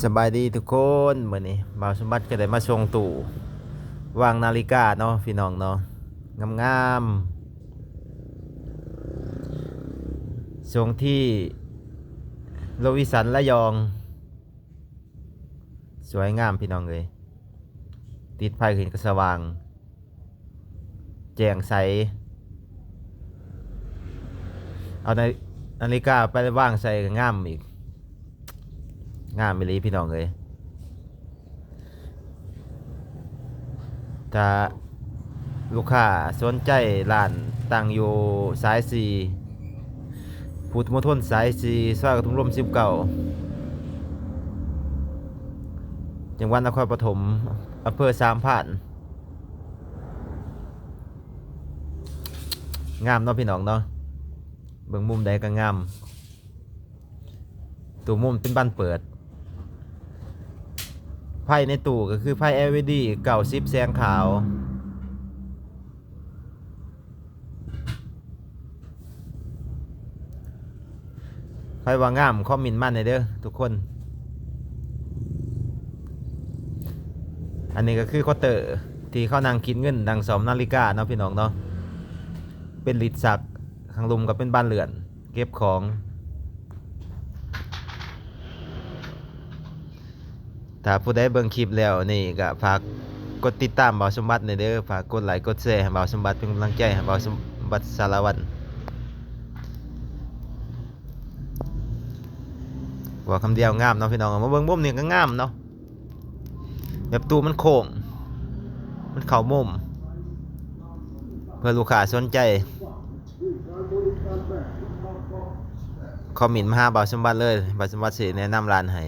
สบายดีทุกคนมื้อนี้บ่าวสมบัติก็ได้มาส่งตู้วางนาฬิกาเนาะพี่น้องเนาะงามๆส่งที่โลวิสันระยองสวยงามพี่น้องเอ้ยติดไฟขึ้นก็สว่างแจ่งใสเอานาฬิกาไปวางใส่ก็งามอีกงามอีหลีพี่น้องเอ้ยถ้าลูกค้าสนใจร้านตั้งอยู่สายสี่พุทธมณฑลสายสี่ซอยกระทุ่มร่ม19จังหวัดนครปฐมอำเภอสามพรานงามเนาะพี่น้องเนาะเบิ่งมุมใดก็งามตู้มุมเป็นบานเปิดไพ่ในตู้ก็คือไพ่ LED 90แสงขาวไพ่ว่างามคอมเมนต์มาหน่อยเด้อทุกคนอันนี้ก็คือเคาน์เตอร์ที่เขานั่งคิดเงินดังสอมนาฬิกาเนาะพี่น้องเนาะเป็นลิตรสักข้างลุมก็เป็นบ้านเรือนเก็บของถ้าผู้ใดเบิ่งคลิปแล้วนี่ก็ฝากกดติดตามบ่าวสมบัติหน่อยเด้อฝากกดไลค์กดแชร์ให้บ่าวสมบัติเป็นกำลังใจให้บ่าวสมบัติสารวัตรว่าคำเดียวงามเนาะพี่น้องมาเบิ่งมุมนี่ก็งามเนาะแบบตู้มันโค้งมันเข้ามุมเพื่อลูกค้าสนใจคอมเมนต์มาหาบ่าวสมบัติเลยบ่าวสมบัติสิแนะนำร้านให้